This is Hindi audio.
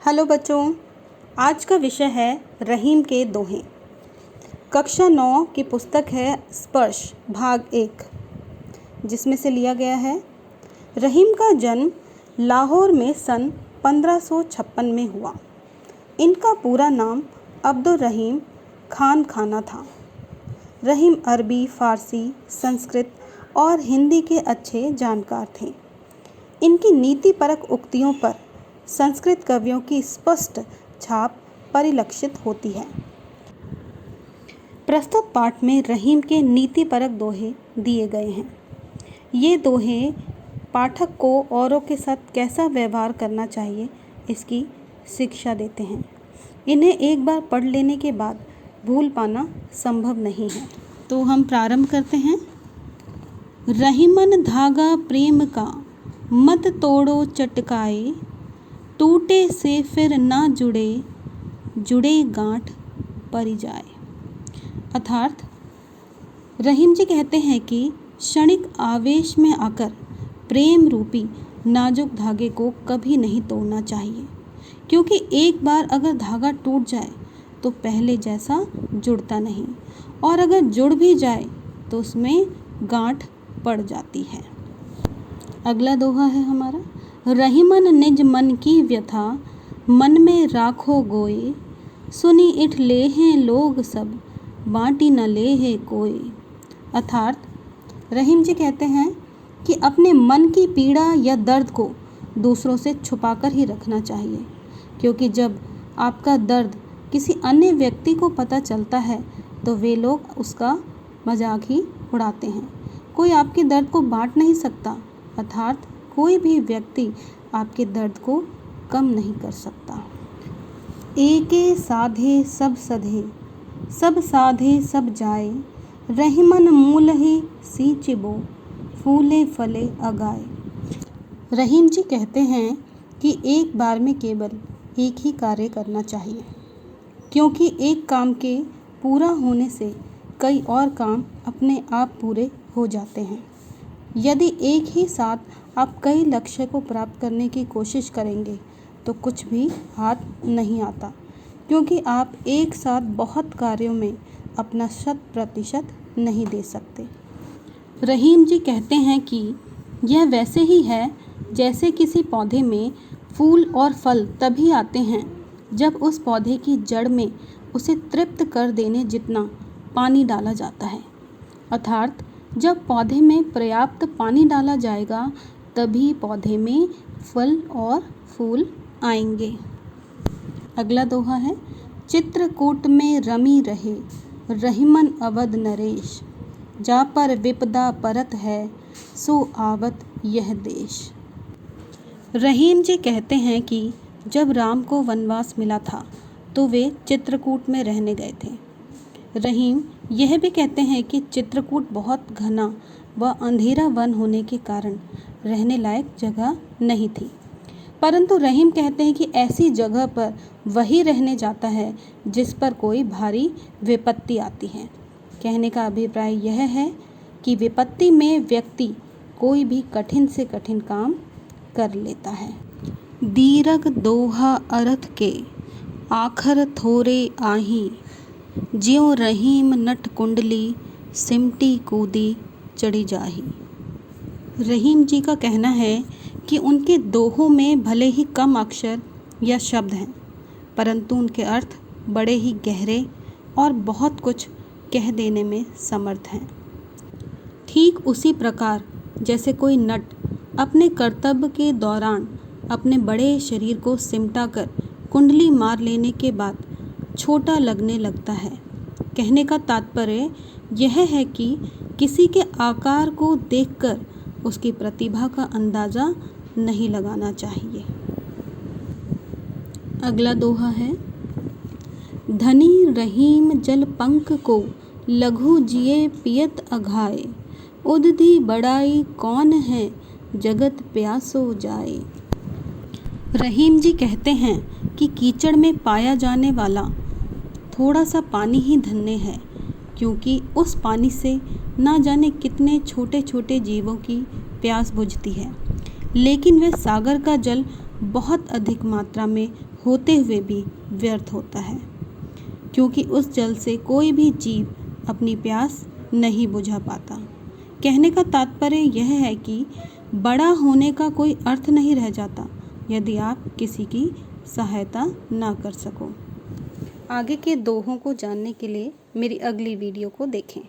हेलो बच्चों, आज का विषय है रहीम के दोहे। कक्षा 9 की पुस्तक है स्पर्श भाग 1, जिसमें से लिया गया है। रहीम का जन्म लाहौर में सन 1556 में हुआ। इनका पूरा नाम अब्दुल रहीम खान खाना था। रहीम अरबी, फ़ारसी, संस्कृत और हिंदी के अच्छे जानकार थे। इनकी नीतिपरक उक्तियों पर संस्कृत कवियों की स्पष्ट छाप परिलक्षित होती है। प्रस्तुत पाठ में रहीम के नीतिपरक दोहे दिए गए हैं। ये दोहे पाठक को औरों के साथ कैसा व्यवहार करना चाहिए इसकी शिक्षा देते हैं। इन्हें एक बार पढ़ लेने के बाद भूल पाना संभव नहीं है। तो हम प्रारंभ करते हैं। रहीमन धागा प्रेम का मत तोड़ो चटकाए, टूटे से फिर ना जुड़े, जुड़े गांठ परी जाए। अर्थात रहीम जी कहते हैं कि क्षणिक आवेश में आकर प्रेम रूपी नाजुक धागे को कभी नहीं तोड़ना चाहिए, क्योंकि एक बार अगर धागा टूट जाए तो पहले जैसा जुड़ता नहीं, और अगर जुड़ भी जाए तो उसमें गांठ पड़ जाती है। अगला दोहा है हमारा। रहीमन निज मन की व्यथा, मन में राखो गोए, सुनी इठ ले हैं लोग सब, बाँटी न ले है कोई। अर्थात रहीम जी कहते हैं कि अपने मन की पीड़ा या दर्द को दूसरों से छुपाकर ही रखना चाहिए, क्योंकि जब आपका दर्द किसी अन्य व्यक्ति को पता चलता है तो वे लोग उसका मजाक ही उड़ाते हैं। कोई आपके दर्द को बांट नहीं सकता, अर्थात कोई भी व्यक्ति आपके दर्द को कम नहीं कर सकता। एके साधे सब सधे, सब साधे सब जाए, रहीमन मूल ही सींचिबो, फूले फले अगाए। रहीम जी कहते हैं कि एक बार में केवल एक ही कार्य करना चाहिए, क्योंकि एक काम के पूरा होने से कई और काम अपने आप पूरे हो जाते हैं। यदि एक ही साथ आप कई लक्ष्य को प्राप्त करने की कोशिश करेंगे तो कुछ भी हाथ नहीं आता, क्योंकि आप एक साथ बहुत कार्यों में अपना 100% नहीं दे सकते। रहीम जी कहते हैं कि यह वैसे ही है जैसे किसी पौधे में फूल और फल तभी आते हैं जब उस पौधे की जड़ में उसे तृप्त कर देने जितना पानी डाला जाता है। अर्थात जब पौधे में पर्याप्त पानी डाला जाएगा तभी पौधे में फल और फूल आएंगे। अगला दोहा है। चित्रकूट में रमी रहे, रहीमन अवध नरेश, जा पर विपदा परत है, सो आवत यह देश। रहीम जी कहते हैं कि जब राम को वनवास मिला था तो वे चित्रकूट में रहने गए थे। रहीम यह भी कहते हैं कि चित्रकूट बहुत घना व अंधेरा वन होने के कारण रहने लायक जगह नहीं थी, परंतु रहीम कहते हैं कि ऐसी जगह पर वही रहने जाता है जिस पर कोई भारी विपत्ति आती है। कहने का अभिप्राय यह है कि विपत्ति में व्यक्ति कोई भी कठिन से कठिन काम कर लेता है। दीरघ दोहा अर्थ के आखर थोरे आही, ज्यों रहीम नट कुंडली, सिमटी कूदी चढ़ी जाही। रहीम जी का कहना है कि उनके दोहों में भले ही कम अक्षर या शब्द हैं, परंतु उनके अर्थ बड़े ही गहरे और बहुत कुछ कह देने में समर्थ हैं। ठीक उसी प्रकार जैसे कोई नट अपने कर्तव्य के दौरान अपने बड़े शरीर को सिमटा कर कुंडली मार लेने के बाद छोटा लगने लगता है। कहने का तात्पर्य यह है कि किसी के आकार को देखकर उसकी प्रतिभा का अंदाज़ा नहीं लगाना चाहिए। अगला दोहा है। धनी रहीम जल पंख को, लघु जिए पियत अघाए, उदधि बड़ाई कौन है, जगत प्यासो जाए। रहीम जी कहते हैं कि कीचड़ में पाया जाने वाला थोड़ा सा पानी ही धन्य है, क्योंकि उस पानी से ना जाने कितने छोटे छोटे जीवों की प्यास बुझती है, लेकिन वह सागर का जल बहुत अधिक मात्रा में होते हुए भी व्यर्थ होता है, क्योंकि उस जल से कोई भी जीव अपनी प्यास नहीं बुझा पाता। कहने का तात्पर्य यह है कि बड़ा होने का कोई अर्थ नहीं रह जाता यदि आप किसी की सहायता ना कर सको। आगे के दोहों को जानने के लिए मेरी अगली वीडियो को देखें।